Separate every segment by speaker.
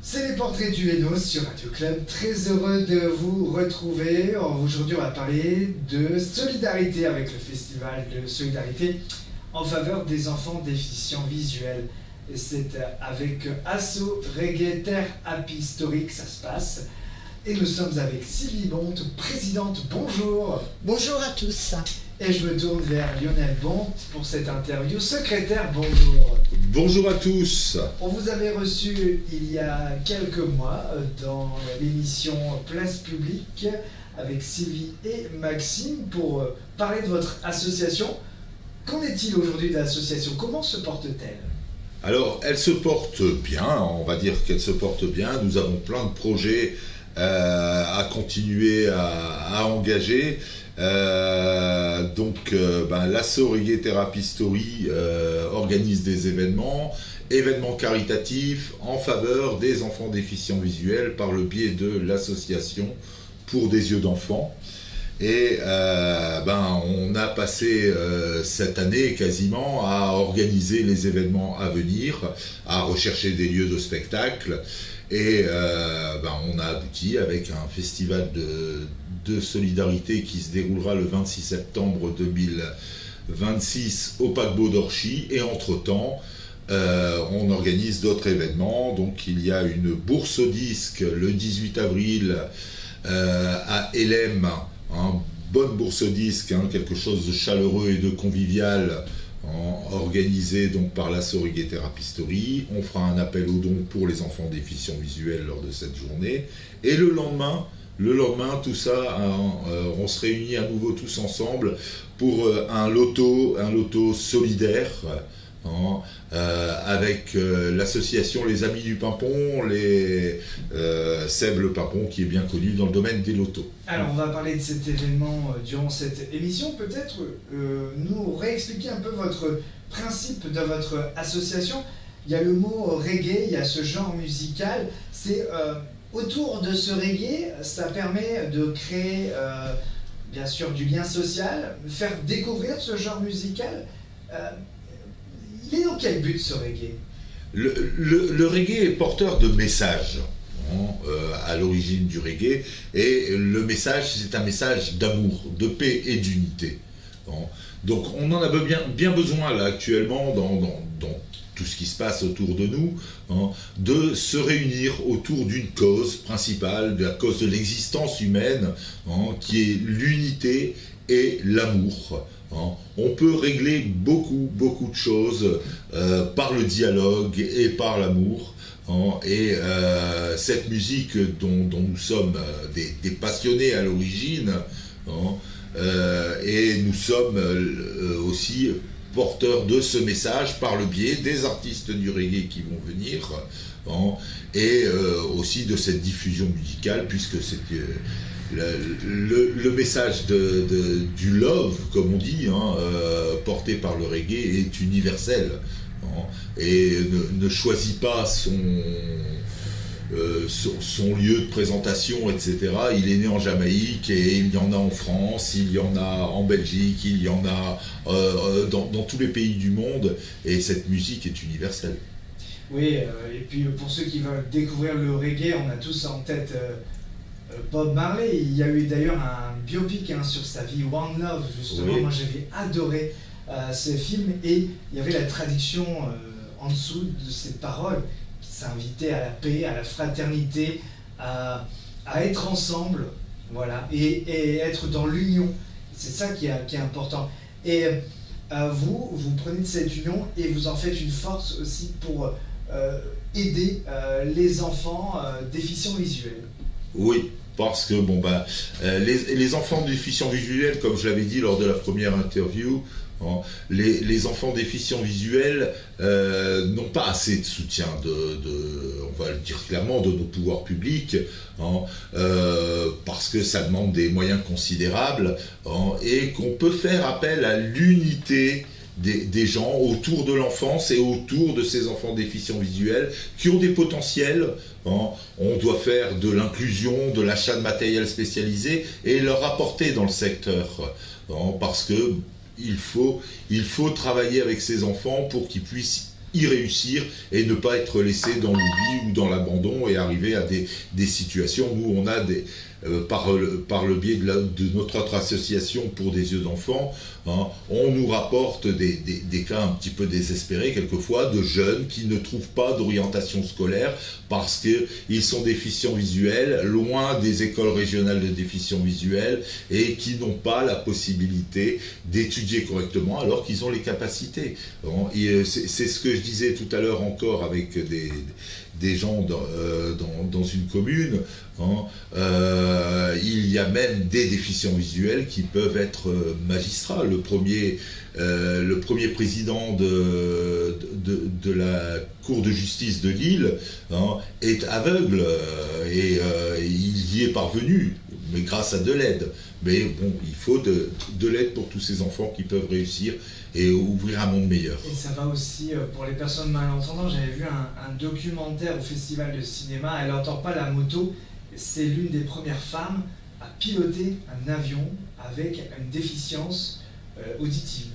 Speaker 1: C'est les portraits du Hainaut sur Radio Club. Très heureux de vous retrouver. Aujourd'hui, on va parler de solidarité avec le festival de solidarité en faveur des enfants déficients visuels. Et c'est avec Asso Reggae Terre Happy Story que ça se passe. Et nous sommes avec Sylvie Bonte, présidente. Bonjour.
Speaker 2: Bonjour à tous.
Speaker 1: Et je me tourne vers Lionel Bonte pour cette interview. Secrétaire, bonjour.
Speaker 3: Bonjour à tous.
Speaker 1: On vous avait reçu il y a quelques mois dans l'émission Place Publique avec Sylvie et Maxime pour parler de votre association. Qu'en est-il aujourd'hui de l'association? Comment se porte-t-elle?
Speaker 3: Alors, elle se porte bien, on va dire qu'elle se porte bien. Nous avons plein de projets à continuer à engager. L'Asso Reggae Therapy Story organise des événements caritatifs en faveur des enfants déficients visuels par le biais de l'association pour des yeux d'enfants. Et on a passé cette année quasiment à organiser les événements à venir, à rechercher des lieux de spectacle. Et on a abouti avec un festival de solidarité qui se déroulera le 26 septembre 2026 au paquebot d'Orchy. Et entre-temps, on organise d'autres événements. Donc il y a une bourse au disque le 18 avril à Elem, bonne bourse au disque, quelque chose de chaleureux et de convivial, organisé donc par l'Asso Reggae Therapy Story. On fera un appel aux dons pour les enfants déficients visuels lors de cette journée. Et le lendemain, tout ça, on se réunit à nouveau tous ensemble pour un loto solidaire, avec l'association Les Amis du Pimpon, Seb le Pimpon, qui est bien connu dans le domaine des lotos.
Speaker 1: Alors on va parler de cet événement durant cette émission. Peut-être nous réexpliquer un peu votre principe de votre association. Il y a le mot reggae, il y a ce genre musical. C'est autour de ce reggae, ça permet de créer bien sûr du lien social, faire découvrir ce genre musical. Il est dans quel but ce reggae?
Speaker 3: Le reggae est porteur de messages à l'origine du reggae, et le message, c'est un message d'amour, de paix et d'unité. Donc on en a bien besoin là actuellement dans tout ce qui se passe autour de nous, de se réunir autour d'une cause principale, de la cause de l'existence humaine, qui est l'unité et l'amour. On peut régler beaucoup de choses par le dialogue et par l'amour. Et cette musique dont nous sommes des passionnés à l'origine, et nous sommes aussi porteurs de ce message par le biais des artistes du reggae qui vont venir, et aussi de cette diffusion musicale, puisque c'est le message du love, comme on dit, porté par le reggae, est universel, et ne choisit pas son lieu de présentation, etc. Il est né en Jamaïque, et il y en a en France, il y en a en Belgique, il y en a dans tous les pays du monde, et cette musique est universelle.
Speaker 1: Oui, et puis pour ceux qui veulent découvrir le reggae, on a tous en tête Bob Marley. Il y a eu d'ailleurs un biopic sur sa vie, One Love, justement. Oui. Moi j'avais adoré ce film, et il y avait la traduction en dessous de ces paroles qui s'invitaient à la paix, à la fraternité, à être ensemble, voilà, et être dans l'union. C'est ça qui est important. Et vous prenez de cette union et vous en faites une force aussi pour aider les enfants déficients visuels.
Speaker 3: Oui, parce que les enfants déficients visuels, comme je l'avais dit lors de la première interview, les enfants déficients visuels n'ont pas assez de soutien on va le dire clairement, de nos pouvoirs publics, parce que ça demande des moyens considérables, et qu'on peut faire appel à l'unité des gens autour de l'enfance et autour de ces enfants déficients visuels qui ont des potentiels. On doit faire de l'inclusion, de l'achat de matériel spécialisé et leur apporter dans le secteur, parce que il faut travailler avec ces enfants pour qu'ils puissent y réussir et ne pas être laissé dans l'oubli ou dans l'abandon et arriver à des situations où on a par le biais de notre autre association pour des yeux d'enfants, hein, on nous rapporte des cas un petit peu désespérés quelquefois de jeunes qui ne trouvent pas d'orientation scolaire parce qu'ils sont déficients visuels, loin des écoles régionales de déficients visuels et qui n'ont pas la possibilité d'étudier correctement alors qu'ils ont les capacités. C'est ce que je disais tout à l'heure encore avec des gens dans une commune, hein, il y a même des déficients visuels qui peuvent être magistrats. Le premier président de la Cour de justice de Lille, hein, est aveugle et il y est parvenu, mais grâce à de l'aide. Mais bon, il faut de l'aide pour tous ces enfants qui peuvent réussir et ouvrir un monde meilleur.
Speaker 1: Et ça va aussi pour les personnes malentendantes. J'avais vu un documentaire au festival de cinéma. Elle n'entend pas la moto. C'est l'une des premières femmes à piloter un avion avec une déficience auditive.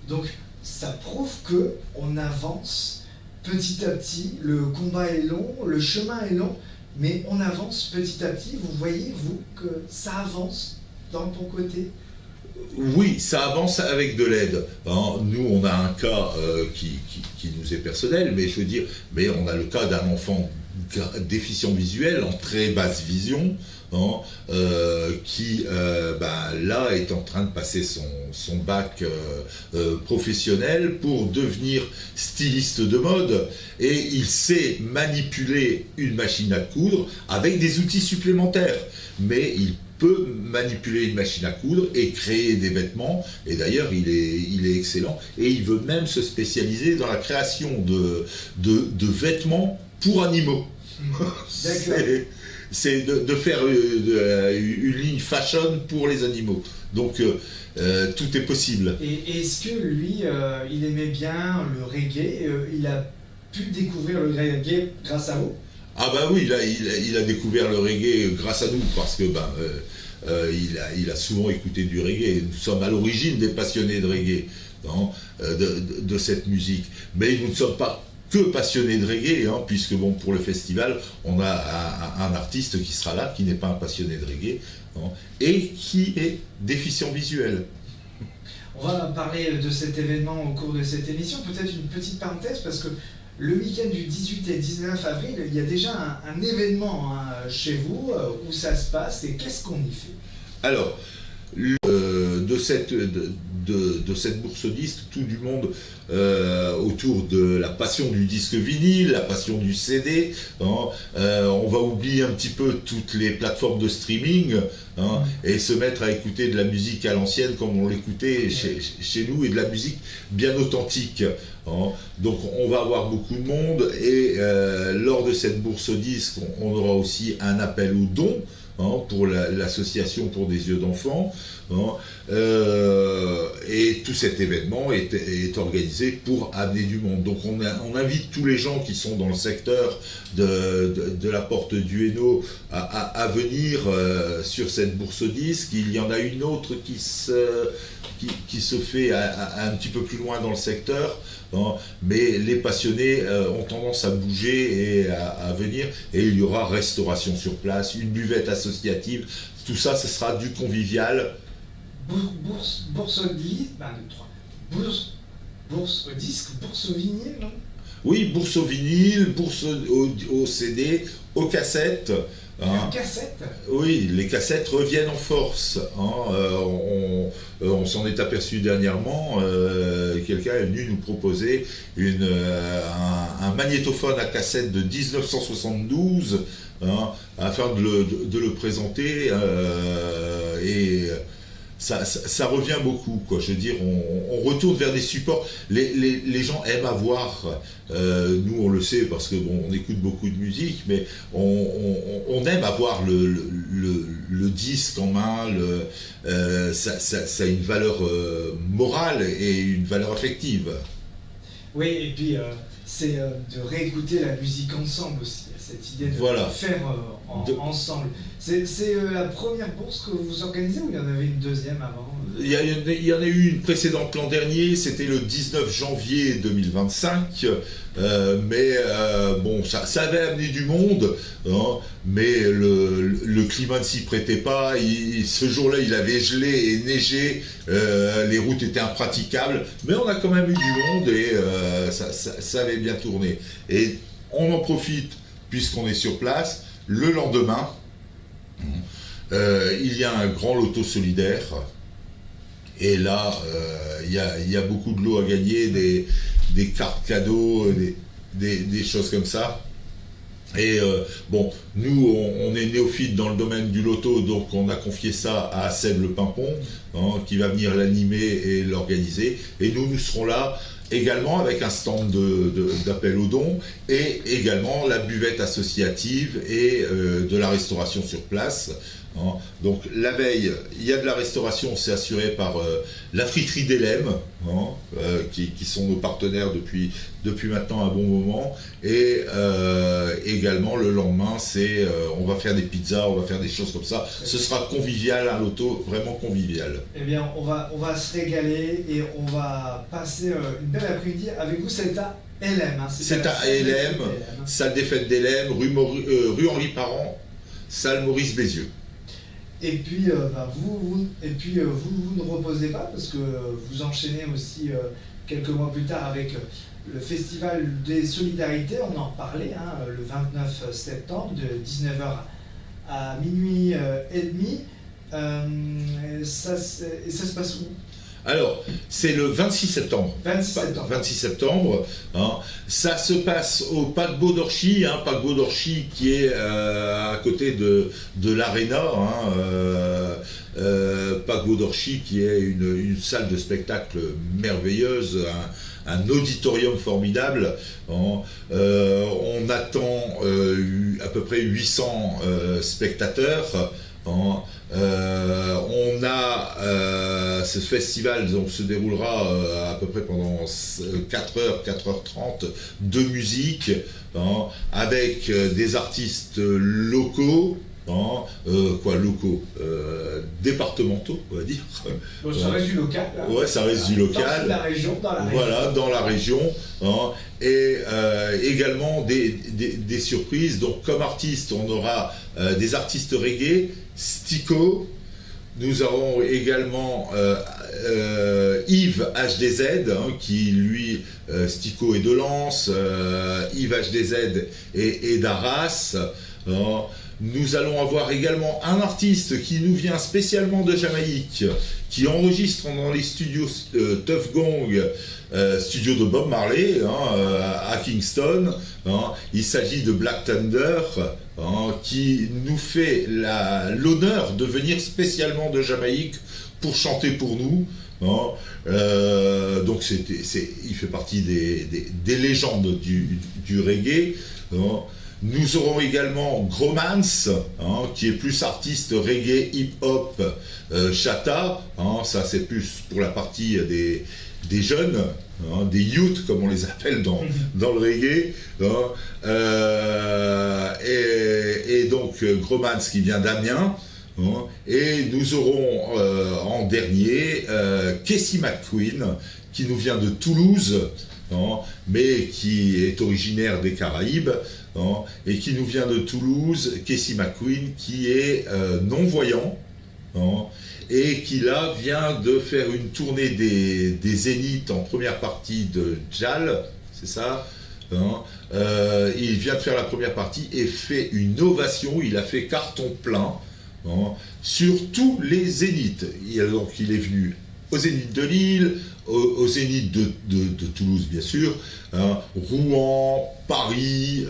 Speaker 1: Donc ça prouve qu'on avance petit à petit. Le combat est long, le chemin est long, mais on avance petit à petit. Vous voyez, vous, que ça avance dans ton côté?
Speaker 3: Oui, ça avance avec de l'aide. Hein. Nous, on a un cas qui nous est personnel, mais je veux dire, mais on a le cas d'un enfant déficient visuel en très basse vision, hein, qui là est en train de passer son bac professionnel pour devenir styliste de mode, et il sait manipuler une machine à coudre avec des outils supplémentaires, mais il peut manipuler une machine à coudre et créer des vêtements, et d'ailleurs il est excellent, et il veut même se spécialiser dans la création de vêtements pour animaux. C'est de faire une ligne fashion pour les animaux. Donc tout est possible.
Speaker 1: Et est-ce que lui, il aimait bien le reggae? Il a pu découvrir le reggae grâce à vous?
Speaker 3: Ah bah oui, il a découvert le reggae grâce à nous, parce que il a souvent écouté du reggae. Nous sommes à l'origine des passionnés de reggae, hein, de cette musique. Mais nous ne sommes pas que passionnés de reggae, hein, puisque bon, pour le festival, on a un artiste qui sera là, qui n'est pas un passionné de reggae, hein, et qui est déficient visuel.
Speaker 1: On va parler de cet événement au cours de cette émission. Peut-être une petite parenthèse, parce que le week-end du 18 et 19 avril, il y a déjà un événement chez vous, où ça se passe, et qu'est-ce qu'on y fait?
Speaker 3: Alors, de cette bourse disque, tout du monde autour de la passion du disque vinyle, la passion du CD, hein, on va oublier un petit peu toutes les plateformes de streaming, hein, et se mettre à écouter de la musique à l'ancienne comme on l'écoutait chez nous, et de la musique bien authentique. Hein. Donc on va avoir beaucoup de monde, et lors de cette bourse disque, on aura aussi un appel aux dons, hein, pour l'association pour des yeux d'enfants, hein, et tout cet événement est organisé pour amener du monde. Donc on invite tous les gens qui sont dans le secteur de la porte du Hainaut à venir sur cette bourse disque. Il y en a une autre qui se fait un petit peu plus loin dans le secteur, hein, mais les passionnés ont tendance à bouger et à venir, et il y aura restauration sur place, une buvette associative, tout ça, ce sera du convivial.
Speaker 1: Bourse au disque, bourse au disque, bourse au vinyle, non?
Speaker 3: Oui, bourse au vinyle, bourse au CD, aux cassettes.
Speaker 1: Hein. Cassettes?
Speaker 3: Oui, les cassettes reviennent en force. Hein. On s'en est aperçu dernièrement. Quelqu'un est venu nous proposer un magnétophone à cassette de 1972, hein, afin de le présenter. Et ça revient beaucoup, quoi. Je veux dire, on retourne vers des supports. Les gens aiment avoir, nous on le sait parce que bon, on écoute beaucoup de musique, mais on aime avoir le disque en main. Ça a une valeur morale et une valeur affective.
Speaker 1: Oui, et puis c'est de réécouter la musique ensemble aussi. Cette idée de faire ensemble. C'est la première bourse que vous organisez, ou il y en avait une deuxième avant?
Speaker 3: Il y en a eu une précédente l'an dernier, c'était le 19 janvier 2025, Bon, ça avait amené du monde, hein, mais le climat ne s'y prêtait pas. Ce jour-là, il avait gelé et neigé, les routes étaient impraticables, mais on a quand même eu du monde et ça avait bien tourné. Et on en profite, puisqu'on est sur place, le lendemain, il y a un grand loto solidaire. Et là, il y a beaucoup de lots à gagner, des cartes cadeaux, des choses comme ça. Et bon, nous, on est néophytes dans le domaine du loto, donc on a confié ça à Seb Le Pimpon, hein, qui va venir l'animer et l'organiser. Et nous serons là également avec un stand d'appel aux dons et également la buvette associative et de la restauration sur place. Hein. Donc la veille, il y a de la restauration, c'est assuré par la friterie d'Elem, hein, qui sont nos partenaires depuis maintenant un bon moment. Et également le lendemain, on va faire des pizzas, on va faire des choses comme ça. Ce sera convivial, un loto vraiment convivial.
Speaker 1: Eh bien, on va se régaler et on va passer une belle après-midi avec vous. C'est à Elem. Hein.
Speaker 3: C'est à Elem, salle des fêtes d'Elem, rue Henri Parent, salle Maurice Bézieux.
Speaker 1: Et puis, vous ne reposez pas parce que vous enchaînez aussi quelques mois plus tard avec le Festival des Solidarités. On en parlait, hein, le 29 septembre de 19h à minuit et demi. Ça se passe où ?
Speaker 3: Alors, c'est le 26 septembre. 26 septembre. Hein. Ça se passe au paquebot d'Orchy, hein, paquebot d'Orchy qui est à côté de l'Arena. Hein, paquebot d'Orchy qui est une salle de spectacle merveilleuse, un auditorium formidable. Hein. On attend à peu près 800 spectateurs. Hein. On a ce festival donc, se déroulera à peu près pendant 4h, 4h30 de musique, hein, avec des artistes locaux, hein, locaux, départementaux, on va dire.
Speaker 1: Bon, ça reste du local. Là.
Speaker 3: Ouais, ça reste du local.
Speaker 1: Dans la région,
Speaker 3: Voilà, dans la région. Hein, et également des surprises. Donc, comme artistes, on aura des artistes reggae, Stico. Nous aurons également Yves HDZ, hein, qui lui, Stico est de Lens, Yves HDZ est d'Arras. Hein. Nous allons avoir également un artiste qui nous vient spécialement de Jamaïque, qui enregistre dans les studios Tuff Gong, studio de Bob Marley, hein, à Kingston. Hein. Il s'agit de Black Thunder, hein, qui nous fait l'honneur de venir spécialement de Jamaïque pour chanter pour nous. Hein. Donc il fait partie des légendes du reggae. Hein. Nous aurons également Gromans, hein, qui est plus artiste reggae, hip-hop, chata. Hein, ça, c'est plus pour la partie des jeunes, hein, des youths, comme on les appelle dans le reggae. Hein. Et donc, Gromans qui vient d'Amiens. Hein, et nous aurons en dernier Casey McQueen, qui nous vient de Toulouse, hein, mais qui est originaire des Caraïbes. Hein, et qui nous vient de Toulouse, Casey McQueen, qui est non-voyant, hein, et qui là vient de faire une tournée des Zéniths en première partie de JAL, c'est ça, hein, il vient de faire la première partie et fait une ovation, il a fait carton plein, hein, sur tous les Zéniths. Donc il est venu au Zénith de Lille, au Zénith de Toulouse, bien sûr, hein, Rouen, Paris,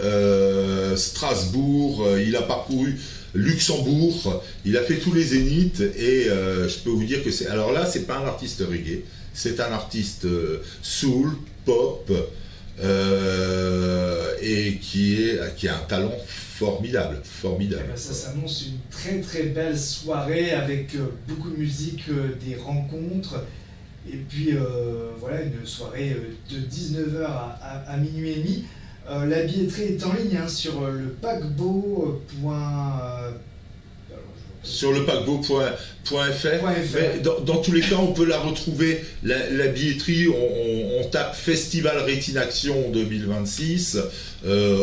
Speaker 3: Strasbourg, il a parcouru Luxembourg, il a fait tous les Zéniths et je peux vous dire que c'est... Alors là, c'est pas un artiste reggae, c'est un artiste soul, pop, et qui a un talent formidable.
Speaker 1: Eh ben ça s'annonce une très très belle soirée avec beaucoup de musique, des rencontres. Et puis voilà, une soirée de 19h à minuit et demi. La billetterie est en ligne, hein, sur le paquebot.
Speaker 3: Sur le paquebot.fr. Mais dans tous les cas, on peut la retrouver, la billetterie, on tape Festival Rétinaction 2026,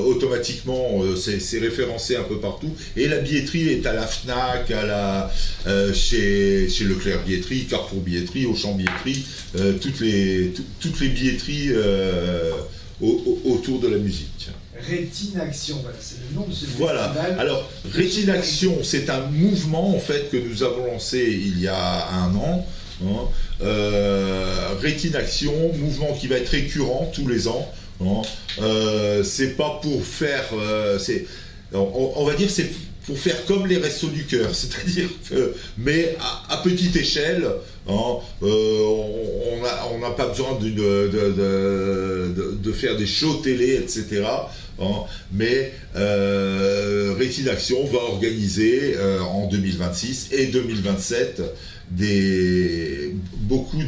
Speaker 3: automatiquement c'est référencé un peu partout, et la billetterie est à la FNAC, chez Leclerc Billetterie, Carrefour Billetterie, Auchan Billetterie, toutes les billetteries autour de la musique.
Speaker 1: Rétinaction, voilà, c'est le nom de ce
Speaker 3: voilà.
Speaker 1: festival.
Speaker 3: Alors, Rétinaction, c'est un mouvement en fait que nous avons lancé il y a 1 an. Rétinaction, mouvement qui va être récurrent tous les ans. C'est pas pour faire, on va dire, c'est pour faire comme les Restos du Cœur, c'est-à-dire que, mais à petite échelle. On n'a pas besoin de faire des shows télé, etc. Mais Rétinaction va organiser en 2026 et 2027 beaucoup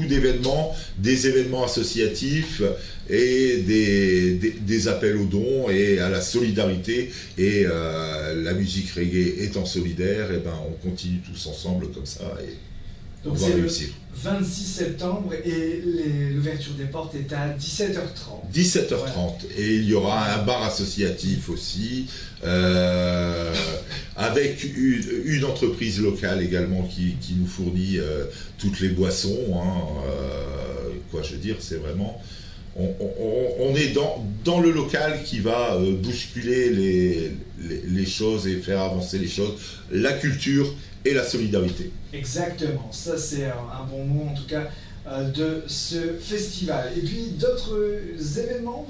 Speaker 3: d'événements, des événements associatifs et des appels aux dons et à la solidarité. Et la musique reggae étant solidaire, et ben on continue tous ensemble comme ça.
Speaker 1: Donc c'est le 26 septembre et l'ouverture des portes est à 17h30.
Speaker 3: 17h30. Voilà. Et il y aura un bar associatif aussi, avec une entreprise locale également qui nous fournit toutes les boissons. Je veux dire, c'est vraiment... On est dans le local qui va bousculer les choses et faire avancer les choses, la culture et la solidarité.
Speaker 1: Exactement, ça c'est un bon mot en tout cas de ce festival. Et puis d'autres événements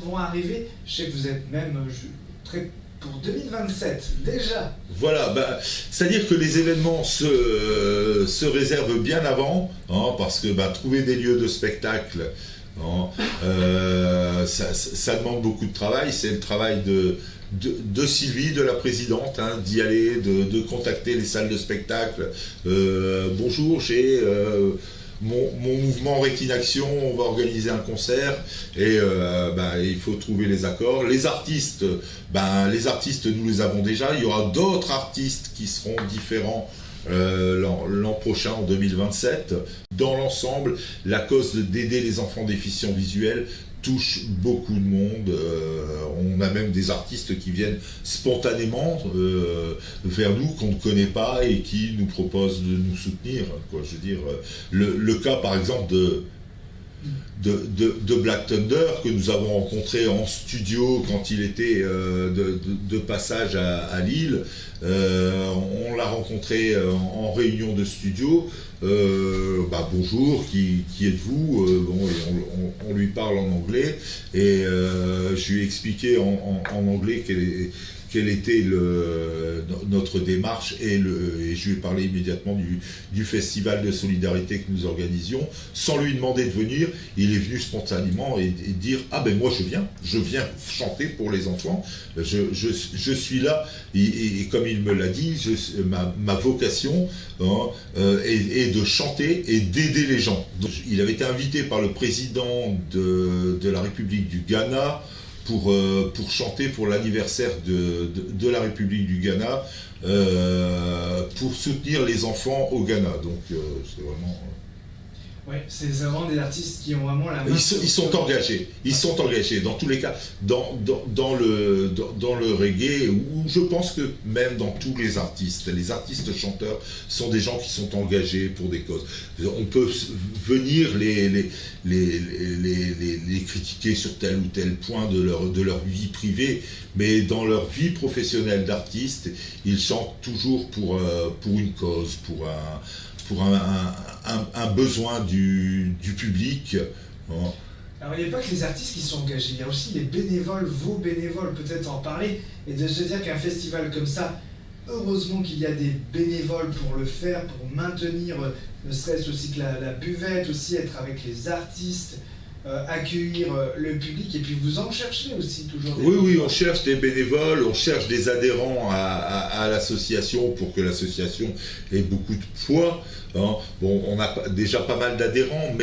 Speaker 1: vont arriver, je sais que vous êtes même très pour 2027 déjà. Voilà,
Speaker 3: c'est-à-dire que les événements se réservent bien avant, parce que trouver des lieux de spectacle, ça demande beaucoup de travail. C'est le travail de Sylvie, de la présidente, d'y aller, de contacter les salles de spectacle. Bonjour, j'ai mon mouvement Rétinaction, on va organiser un concert et il faut trouver les accords. Les artistes, nous les avons déjà. Il y aura d'autres artistes qui seront différents l'an prochain, en 2027. Dans l'ensemble, la cause d'aider les enfants déficients visuels touche beaucoup de monde. On a même des artistes qui viennent spontanément vers nous, qu'on ne connaît pas et qui nous proposent de nous soutenir. Je veux dire, le cas par exemple de Black Thunder que nous avons rencontré en studio quand il était de passage à Lille. On l'a rencontré en réunion de studio. Bonjour, qui êtes-vous? On lui parle en anglais et je lui ai expliqué en anglais quelle était notre démarche et je lui ai parlé immédiatement du festival de solidarité que nous organisions, sans lui demander de venir. Il est venu spontanément et dire moi je viens chanter pour les enfants, je suis là et comme il me l'a dit, ma vocation est de chanter et d'aider les gens. Donc, il avait été invité par le président de la République du Ghana pour chanter pour l'anniversaire de la République du Ghana, pour soutenir les enfants au Ghana. Donc c'est vraiment...
Speaker 1: Oui, c'est vraiment des artistes qui ont vraiment la main.
Speaker 3: Ils sont engagés. Ils sont engagés. Dans tous les cas, dans le reggae, ou je pense que même dans tous les artistes chanteurs sont des gens qui sont engagés pour des causes. On peut venir les critiquer sur tel ou tel point de leur vie privée, mais dans leur vie professionnelle d'artiste, ils chantent toujours pour une cause, pour un besoin du public.
Speaker 1: Alors il n'y a pas que les artistes qui sont engagés, il y a aussi les bénévoles, vos bénévoles, peut-être en parler, et de se dire qu'un festival comme ça, heureusement qu'il y a des bénévoles pour le faire, pour maintenir, ne serait-ce aussi que la buvette, aussi être avec les artistes, accueillir le public, et puis vous en cherchez aussi toujours des
Speaker 3: Oui, on cherche des bénévoles, on cherche des adhérents à l'association pour que l'association ait beaucoup de poids. Hein. Bon, on a déjà pas mal d'adhérents,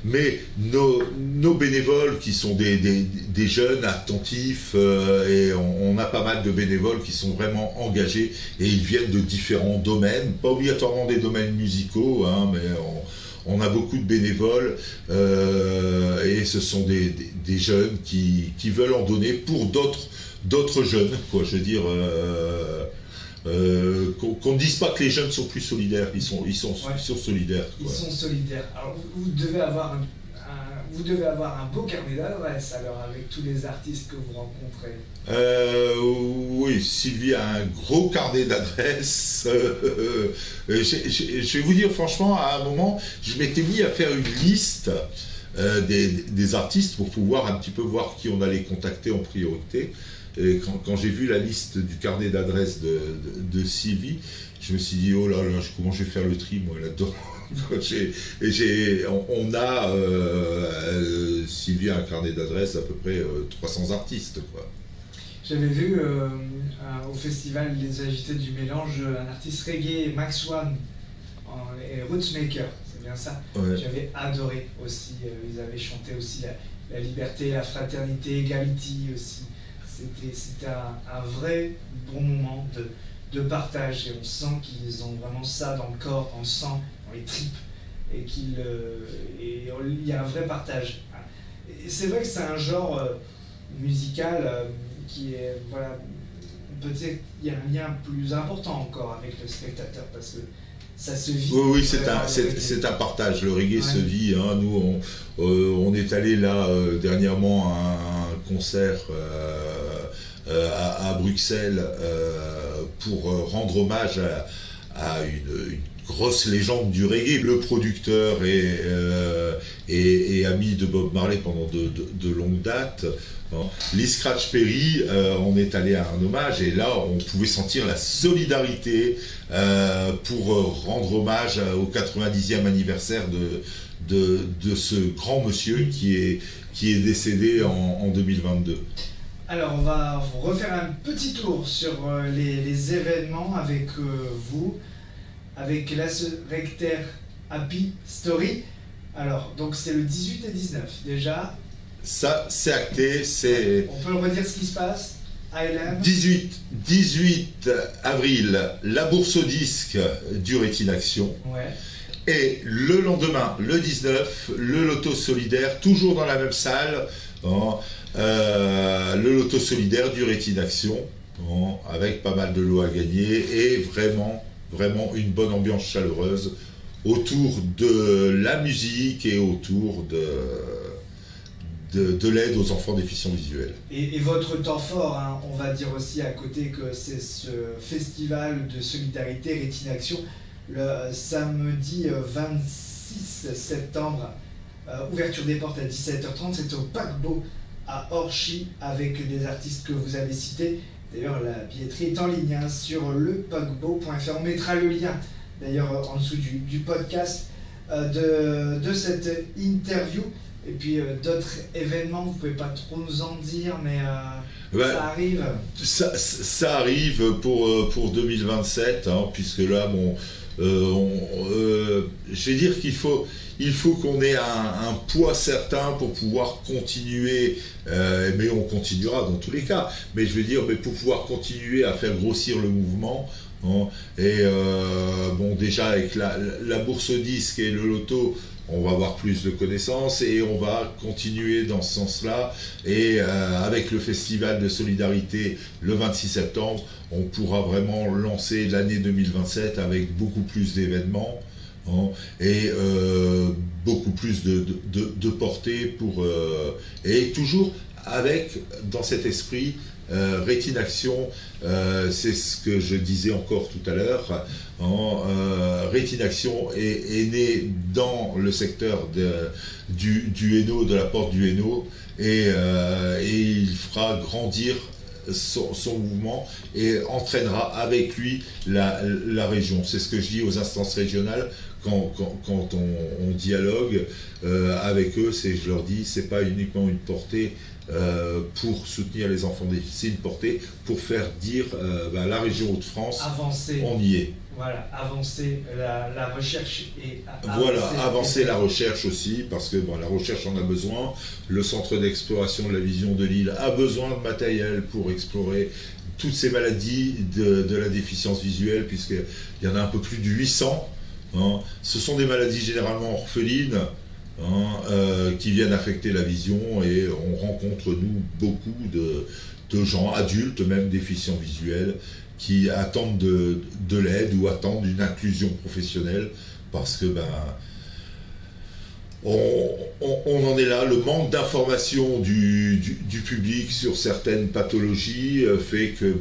Speaker 3: mais nos bénévoles qui sont des jeunes attentifs, et on a pas mal de bénévoles qui sont vraiment engagés, et ils viennent de différents domaines, pas obligatoirement des domaines musicaux, hein, mais on a beaucoup de bénévoles, et ce sont des jeunes qui veulent en donner pour d'autres jeunes, quoi. Je veux dire, qu'on ne dise pas que les jeunes sont plus solidaires, ils sont solidaires.
Speaker 1: Ils
Speaker 3: Quoi.
Speaker 1: sont solidaires. Alors vous devez avoir un beau carnet d'adresses alors avec tous les artistes que vous rencontrez.
Speaker 3: Oui, Sylvie a un gros carnet d'adresses. Je vais vous dire franchement, à un moment, je m'étais mis à faire une liste des artistes pour pouvoir un petit peu voir qui on allait contacter en priorité. Et quand j'ai vu la liste du carnet d'adresses de Sylvie, je me suis dit, oh là là, comment je vais faire le tri, moi, là-dedans. On a, Sylvie a un carnet d'adresses d'à peu près 300 artistes, quoi.
Speaker 1: J'avais vu au festival Les Agités du Mélange un artiste reggae, Max One, et Rootsmaker, c'est bien ça.
Speaker 3: Ouais.
Speaker 1: J'avais adoré aussi, ils avaient chanté aussi la liberté, la fraternité, Equality aussi. C'était un vrai bon moment de partage, et on sent qu'ils ont vraiment ça dans le corps, dans le sang, dans les tripes, et il y a un vrai partage. Et c'est vrai que c'est un genre musical qui est, voilà, on peut dire qu'il y a un lien plus important encore avec le spectateur, parce que ça se vit.
Speaker 3: Oui, c'est un partage. Le reggae se vit. Hein. Nous, on est allé là dernièrement à un concert à Bruxelles pour rendre hommage à une grosse légende du reggae. Le producteur et ami de Bob Marley pendant de longues dates. Lee Scratch Perry, on est allé à un hommage, et là on pouvait sentir la solidarité pour rendre hommage au 90e anniversaire de ce grand monsieur qui est décédé en 2022.
Speaker 1: Alors on va refaire un petit tour sur les événements avec vous, avec la Recter Happy Story. Alors donc c'est le 18 et 19 déjà.
Speaker 3: Ça, c'est acté, c'est...
Speaker 1: On peut le redire ce qui se passe? ALM
Speaker 3: 18 avril, la bourse aux disques du Rétinaction.
Speaker 1: Ouais.
Speaker 3: Et le lendemain, le 19, le loto solidaire, toujours dans la même salle, le loto solidaire du Rétinaction, avec pas mal de lots à gagner, et vraiment une bonne ambiance chaleureuse autour de la musique et autour de l'aide aux enfants déficients visuels.
Speaker 1: Et votre temps fort, hein, on va dire aussi à côté que c'est ce festival de solidarité Rétinaction, le samedi 26 septembre, ouverture des portes à 17h30, c'est au paquebot à Orchy avec des artistes que vous avez cités. D'ailleurs, la billetterie est en ligne hein, sur lepaquebot.fr. On mettra le lien d'ailleurs en dessous du podcast de cette interview. Et puis d'autres événements, vous pouvez pas trop nous en dire, mais ça arrive.
Speaker 3: Ça arrive pour 2027, hein, puisque là, bon, je vais dire qu'il faut qu'on ait un poids certain pour pouvoir continuer, mais on continuera dans tous les cas, mais je veux dire, mais pour pouvoir continuer à faire grossir le mouvement. Hein, et bon, déjà avec la bourse aux disques et le loto, on va avoir plus de connaissances et on va continuer dans ce sens-là. Et avec le festival de solidarité le 26 septembre, on pourra vraiment lancer l'année 2027 avec beaucoup plus d'événements hein, et beaucoup plus de portée pour et toujours avec dans cet esprit Rétinaction, c'est ce que je disais encore tout à l'heure. Rétinaction est né dans le secteur du Hainaut, de la porte du Hainaut, et il fera grandir son mouvement et entraînera avec lui la région. C'est ce que je dis aux instances régionales. quand on dialogue avec eux, je leur dis, c'est pas uniquement une portée pour soutenir les enfants déficients, c'est une portée pour faire dire la région Hauts-de-France, on y est.
Speaker 1: Voilà, avancer la recherche et
Speaker 3: avancer la recherche aussi, parce que la recherche en a besoin. Le centre d'exploration de la vision de Lille a besoin de matériel pour explorer toutes ces maladies de la déficience visuelle, puisqu'il y en a un peu plus de 800. Ce sont des maladies généralement orphelines qui viennent affecter la vision, et on rencontre, nous, beaucoup de gens adultes, même déficients visuels, qui attendent de l'aide ou attendent une inclusion professionnelle, parce que on en est là. Le manque d'information du public sur certaines pathologies fait que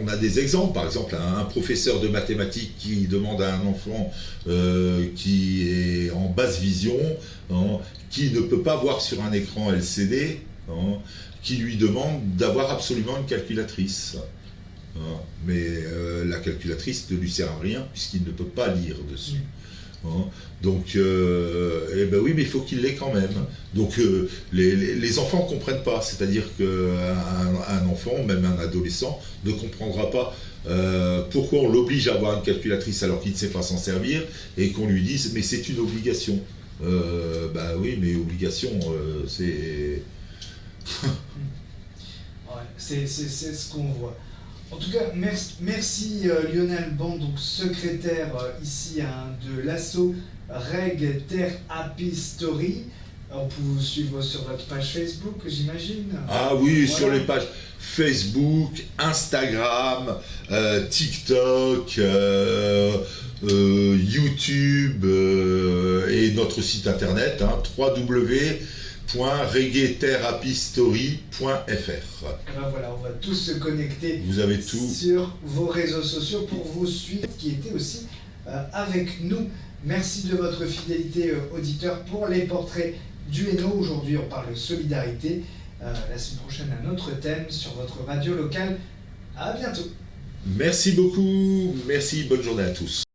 Speaker 3: on a des exemples. Par exemple, un professeur de mathématiques qui demande à un enfant qui est en basse vision, qui ne peut pas voir sur un écran LCD, qui lui demande d'avoir absolument une calculatrice. Mais la calculatrice ne lui sert à rien, puisqu'il ne peut pas lire dessus. Donc, oui, mais il faut qu'il l'ait quand même. Donc, les enfants ne comprennent pas. C'est-à-dire qu'un enfant, même un adolescent, ne comprendra pas pourquoi on l'oblige à avoir une calculatrice alors qu'il ne sait pas s'en servir, et qu'on lui dise, mais c'est une obligation. Oui, mais obligation, c'est...
Speaker 1: c'est ce qu'on voit. En tout cas, merci Lionel Ban, donc secrétaire ici de l'asso Reg Thérapie Story. On peut vous suivre sur votre page Facebook, j'imagine.
Speaker 3: Ah oui, voilà. Sur les pages Facebook, Instagram, TikTok, YouTube et notre site internet, www.reggaetherapystory.fr.
Speaker 1: Voilà, on va tous se connecter.
Speaker 3: Vous avez tout
Speaker 1: sur vos réseaux sociaux pour vous suivre, qui était aussi avec nous. Merci de votre fidélité, auditeur, pour les portraits du Hainaut. Aujourd'hui, on parle de solidarité. La semaine prochaine, un autre thème sur votre radio locale. À bientôt.
Speaker 3: Merci beaucoup. Merci. Bonne journée à tous.